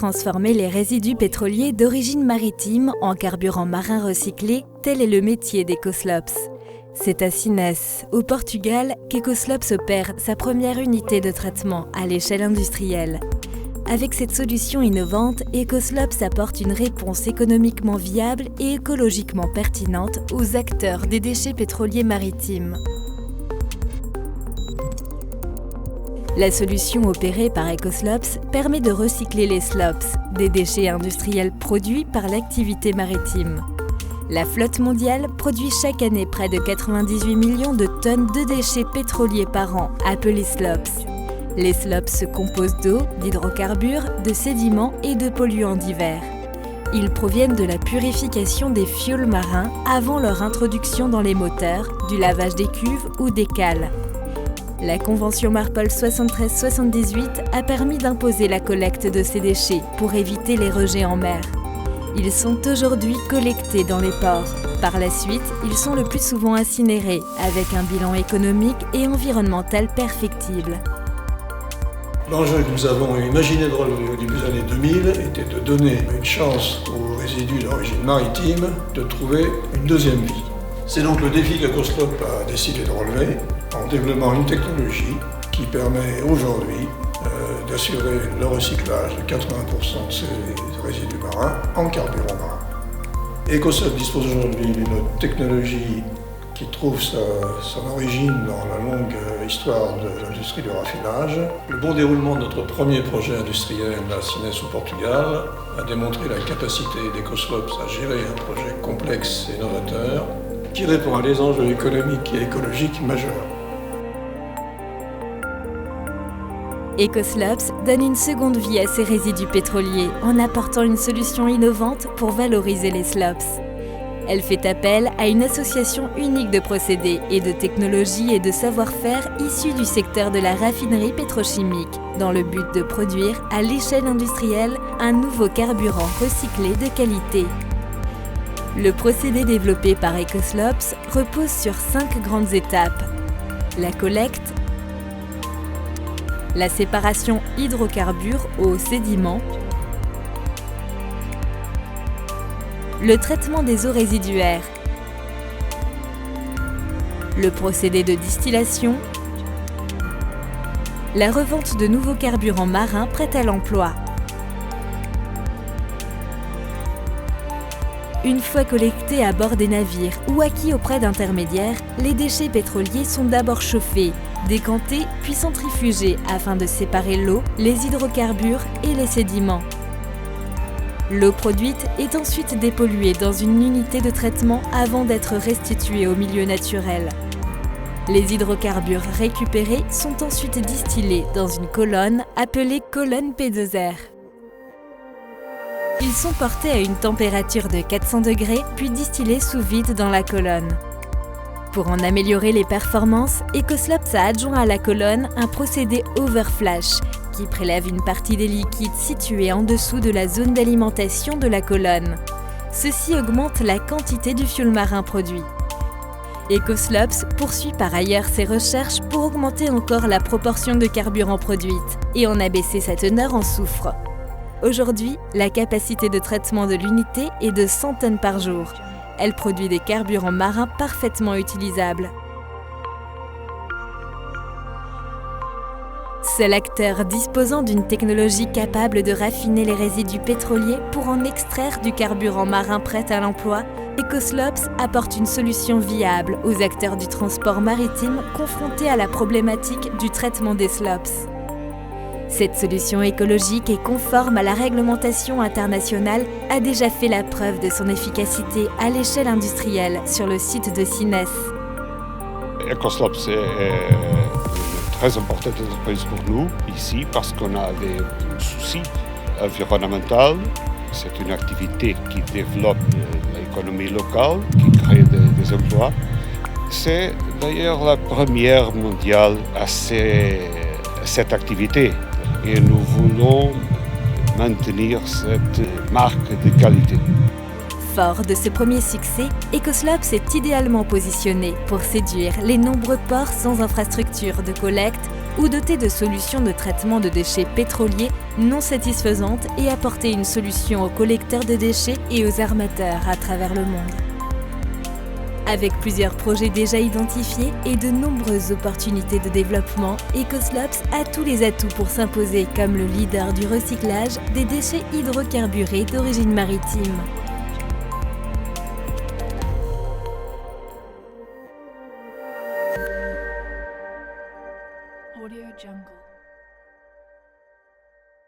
transformer les résidus pétroliers d'origine maritime en carburant marin recyclé, tel est le métier d'EcoSlops. C'est à Sines, au Portugal, qu'EcoSlops opère sa première unité de traitement à l'échelle industrielle. Avec cette solution innovante, EcoSlops apporte une réponse économiquement viable et écologiquement pertinente aux acteurs des déchets pétroliers maritimes. La solution opérée par EcoSlops permet de recycler les slops, des déchets industriels produits par l'activité maritime. La flotte mondiale produit chaque année près de 98 millions de tonnes de déchets pétroliers par an, appelés slops. Les slops se composent d'eau, d'hydrocarbures, de sédiments et de polluants divers. Ils proviennent de la purification des fiols marins avant leur introduction dans les moteurs, du lavage des cuves ou des cales. La Convention Marpol 73-78 a permis d'imposer la collecte de ces déchets pour éviter les rejets en mer. Ils sont aujourd'hui collectés dans les ports. Par la suite, ils sont le plus souvent incinérés, avec un bilan économique et environnemental perfectible. L'enjeu que nous avons imaginé de relever au début des années 2000 était de donner une chance aux résidus d'origine maritime de trouver une deuxième vie. C'est donc le défi qu'EcoSlops a décidé de relever en développant une technologie qui permet aujourd'hui d'assurer le recyclage de 80% de ces résidus marins en carburant marin. EcoSlops dispose aujourd'hui d'une technologie qui trouve son origine dans la longue histoire de l'industrie du raffinage. Le bon déroulement de notre premier projet industriel à Sines au Portugal a démontré la capacité d'EcoSlops à gérer un projet complexe et novateur qui répond à des enjeux économiques et écologiques majeurs. EcoSlops donne une seconde vie à ces résidus pétroliers en apportant une solution innovante pour valoriser les slops. Elle fait appel à une association unique de procédés et de technologies et de savoir-faire issus du secteur de la raffinerie pétrochimique, dans le but de produire, à l'échelle industrielle, un nouveau carburant recyclé de qualité. Le procédé développé par EcoSlops repose sur 5 grandes étapes. La collecte, la séparation hydrocarbures aux sédiments, le traitement des eaux résiduaires, le procédé de distillation, la revente de nouveaux carburants marins prêts à l'emploi. Une fois collectés à bord des navires ou acquis auprès d'intermédiaires, les déchets pétroliers sont d'abord chauffés, décantés puis centrifugés afin de séparer l'eau, les hydrocarbures et les sédiments. L'eau produite est ensuite dépolluée dans une unité de traitement avant d'être restituée au milieu naturel. Les hydrocarbures récupérés sont ensuite distillés dans une colonne appelée colonne P2R. Ils sont portés à une température de 400 degrés puis distillés sous vide dans la colonne. Pour en améliorer les performances, EcoSlops a adjoint à la colonne un procédé overflash qui prélève une partie des liquides situés en dessous de la zone d'alimentation de la colonne. Ceci augmente la quantité du fioul marin produit. EcoSlops poursuit par ailleurs ses recherches pour augmenter encore la proportion de carburant produite et en abaisser sa teneur en soufre. Aujourd'hui, la capacité de traitement de l'unité est de 100 tonnes par jour. Elle produit des carburants marins parfaitement utilisables. Seul acteur disposant d'une technologie capable de raffiner les résidus pétroliers pour en extraire du carburant marin prêt à l'emploi, EcoSlops apporte une solution viable aux acteurs du transport maritime confrontés à la problématique du traitement des slops. Cette solution écologique et conforme à la réglementation internationale a déjà fait la preuve de son efficacité à l'échelle industrielle sur le site de Sines. EcoSlops est très importante entreprise pour nous ici parce qu'on a des soucis environnementaux. C'est une activité qui développe l'économie locale, qui crée des emplois. C'est d'ailleurs la première mondiale à cette activité et nous voulons maintenir cette marque de qualité. Fort de ce premier succès, Ecoslops est idéalement positionné pour séduire les nombreux ports sans infrastructure de collecte ou dotés de solutions de traitement de déchets pétroliers non satisfaisantes et apporter une solution aux collecteurs de déchets et aux armateurs à travers le monde. Avec plusieurs projets déjà identifiés et de nombreuses opportunités de développement, Ecoslops a tous les atouts pour s'imposer comme le leader du recyclage des déchets hydrocarburés d'origine maritime. Audio Jungle.